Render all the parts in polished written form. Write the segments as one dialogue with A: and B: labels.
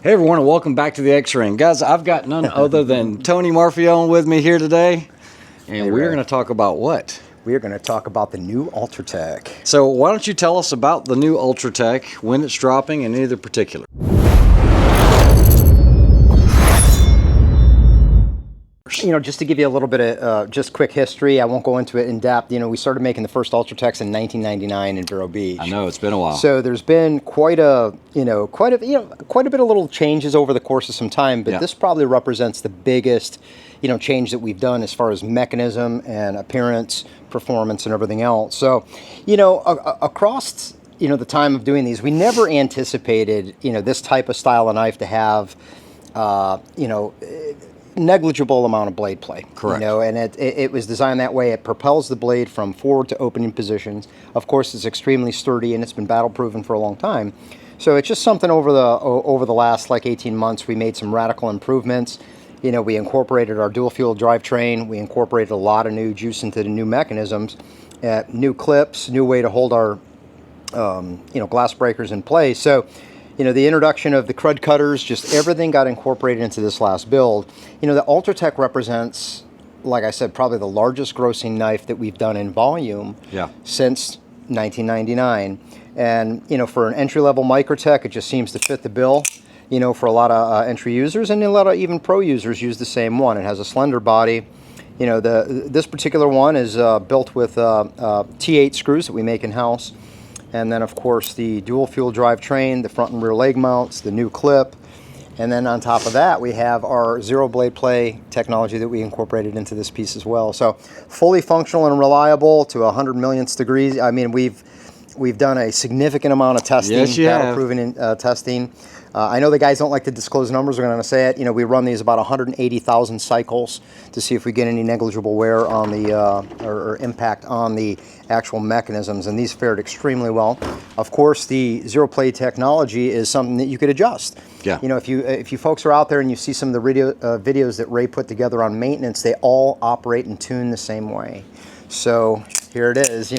A: Hey everyone, and welcome back to the X-Ring. Guys, I've got none other than Tony Marfione with me here today, and we're going to talk about what?
B: We are going to talk about the new Ultratech.
A: So why don't you tell us about the new Ultratech, when it's dropping, and any other particular?
B: You know, just to give you a little bit of just quick history, I won't go into it in depth. You know, we started making the first Ultratechs in 1999 in Vero Beach.
A: I know, it's been a while.
B: So there's been quite a bit of little changes over the course of some time, but this probably represents the biggest, change that we've done as far as mechanism and appearance, performance, and everything else. So, across the time of doing these, we never anticipated this type of style of knife to have negligible amount of blade play.
A: Correct.
B: And it was designed that way. It propels the blade from forward to opening positions. Of course, it's extremely sturdy and it's been battle proven for a long time. So it's just something over the last 18 months we made some radical improvements. We incorporated our dual fuel drivetrain. We incorporated a lot of new juice into the new mechanisms, new clips, new way to hold our glass breakers in place. So the introduction of the crud cutters, just everything got incorporated into this last build. The Ultratech represents, like I said, probably the largest grossing knife that we've done in volume since 1999. And, for an entry-level Microtech, it just seems to fit the bill, for a lot of entry users, and a lot of even pro users use the same one. It has a slender body. This particular one is built with T8 screws that we make in-house. And then, of course, the dual fuel drivetrain, the front and rear leg mounts, the new clip. And then on top of that, we have our zero blade play technology that we incorporated into this piece as well. So fully functional and reliable to 100 millionths degrees. I mean, we've done a significant amount of testing, battle-proven testing. I know the guys don't like to disclose numbers. We're going to say it. We run these about 180,000 cycles to see if we get any negligible wear on the or impact on the actual mechanisms, and these fared extremely well. Of course, the zero play technology is something that you could adjust.
A: Yeah.
B: If you folks are out there and you see some of the videos that Ray put together on maintenance, they all operate and tune the same way. So here it is.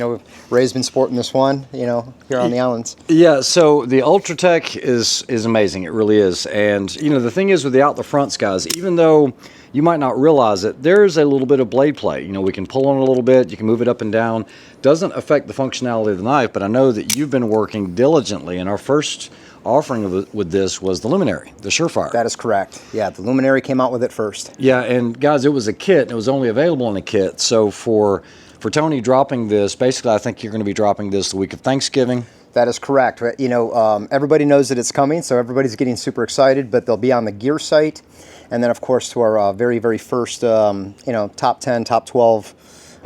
B: Ray's been sporting this one, here on the islands.
A: Yeah, so the Ultratech is amazing. It really is. And, the thing is with the out the fronts, guys, even though you might not realize it, there's a little bit of blade play. We can pull on it a little bit. You can move it up and down. Doesn't affect the functionality of the knife, but I know that you've been working diligently, and our first offering with this was the Luminary, the Surefire.
B: That is correct. Yeah, the Luminary came out with it first.
A: Yeah, and guys, it was a kit, and it was only available in a kit. So for Tony dropping this, basically I think you're going to be dropping this the week of Thanksgiving.
B: That is correct. Everybody knows that it's coming, so everybody's getting super excited, but they'll be on the gear site. And then, of course, to our very, very first, top 10, top 12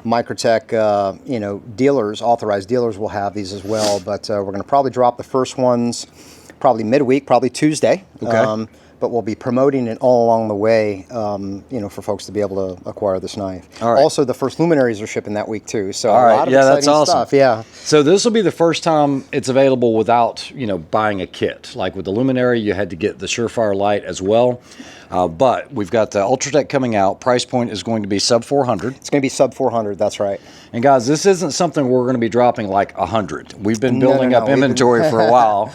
B: Microtech, dealers, authorized dealers will have these as well. But we're going to probably drop the first ones probably midweek, probably Tuesday.
A: Okay.
B: But we'll be promoting it all along the way, for folks to be able to acquire this knife.
A: All right.
B: Also, the first Luminaries are shipping that week too. So
A: all right.
B: A lot of
A: that's
B: exciting
A: awesome
B: stuff. Yeah.
A: So this will be the first time it's available without, buying a kit. Like with the Luminary, you had to get the Surefire Light as well. But we've got the Ultratech coming out. Price point is going to be sub 400.
B: It's going to be sub 400. That's right.
A: And guys, this isn't something we're going to be dropping like 100. We've been building up inventory for a while.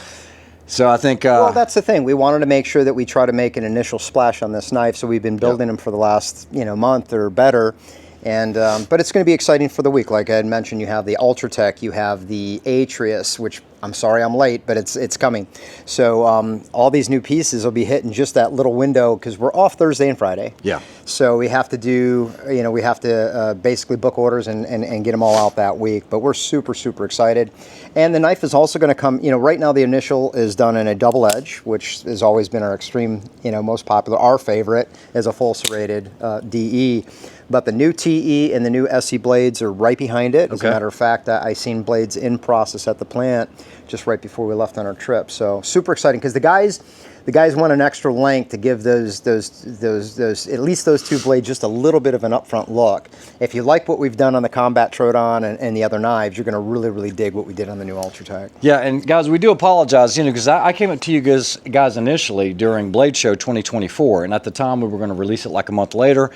A: So I think...
B: well, that's the thing. We wanted to make sure that we try to make an initial splash on this knife, so we've been building them for the last, month or better. And but it's going to be exciting for the week. Like I had mentioned, you have the Ultratech, you have the Atrius, which I'm sorry I'm late, but it's coming. So all these new pieces will be hitting just that little window because we're off Thursday and Friday.
A: Yeah.
B: So we have to do, we have to basically book orders and get them all out that week. But we're super, super excited. And the knife is also going to come, right now the initial is done in a double edge, which has always been our extreme, most popular. Our favorite is a full serrated DE. But the new TE and the new SE blades are right behind it. As a matter of fact, I seen blades in process at the plant just right before we left on our trip. So super exciting because the guys went an extra length to give those at least those two blades just a little bit of an upfront look. If you like what we've done on the Combat Troodon and the other knives, you're going to really, really dig what we did on the new Ultratech.
A: Yeah, and guys, we do apologize, because I came up to you guys initially during Blade Show 2024, and at the time we were going to release it like a month later.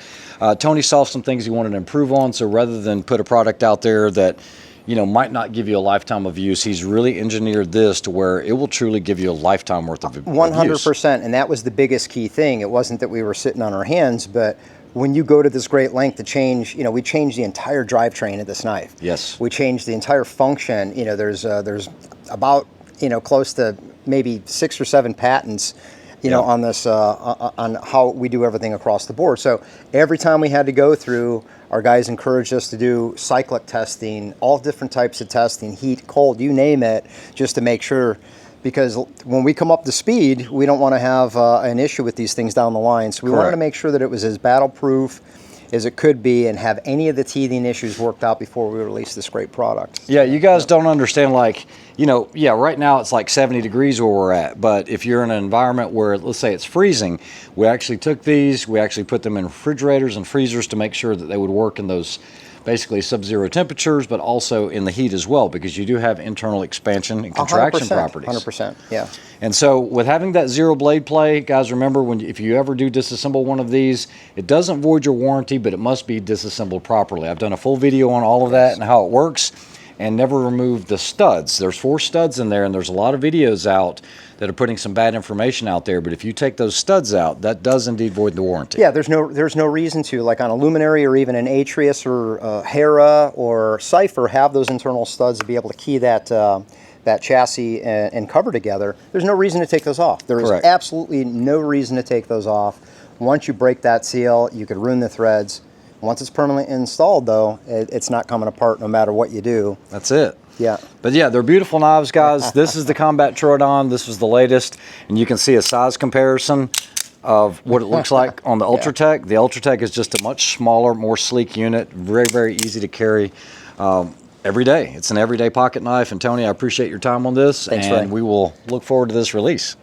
A: Tony saw some things he wanted to improve on, so rather than put a product out there that you know, might not give you a lifetime of use. He's really engineered this to where it will truly give you a lifetime worth of use.
B: 100%, and that was the biggest key thing. It wasn't that we were sitting on our hands, but when you go to this great length to change, you know, we changed the entire drivetrain of this knife.
A: Yes.
B: We changed the entire function. You know, there's about, you know, close to maybe 6 or 7 patents, you know, on this, on how we do everything across the board. So every time we had to go through, our guys encouraged us to do cyclic testing, all different types of testing, heat, cold, you name it, just to make sure, because when we come up to speed, we don't want to have an issue with these things down the line. So we wanted to make sure that it was as battle-proof as it could be and have any of the teething issues worked out before we release this great product.
A: Yeah, you guys don't understand, like, you know, yeah, right now it's like 70 degrees where we're at, but if you're in an environment where, let's say it's freezing, we actually took these, we actually put them in refrigerators and freezers to make sure that they would work in those basically sub-zero temperatures, but also in the heat as well, because you do have internal expansion and contraction
B: 100%,
A: properties.
B: 100%, yeah.
A: And so with having that zero blade play, guys, remember, if you ever do disassemble one of these, it doesn't void your warranty, but it must be disassembled properly. I've done a full video on all of that and how it works, and never remove the studs. There's 4 studs in there, and there's a lot of videos out that are putting some bad information out there, but if you take those studs out, that does indeed void the warranty.
B: Yeah, there's no reason to, like on a Luminary or even an Atrius or Hera or Cypher, have those internal studs to be able to key that that chassis and cover together. There's no reason to take those off. There is absolutely no reason to take those off. Once you break that seal, you could ruin the threads. Once it's permanently installed, though, it's not coming apart no matter what you do.
A: That's it.
B: Yeah.
A: But yeah, they're beautiful knives, guys. This is the Combat Troodon. This was the latest, and you can see a size comparison of what it looks like on the Ultratech. The Ultratech is just a much smaller, more sleek unit, very, very easy to carry every day. It's an everyday pocket knife. And Tony, I appreciate your time on this.
B: Thanks,
A: and
B: Ray.
A: we will look forward to this release.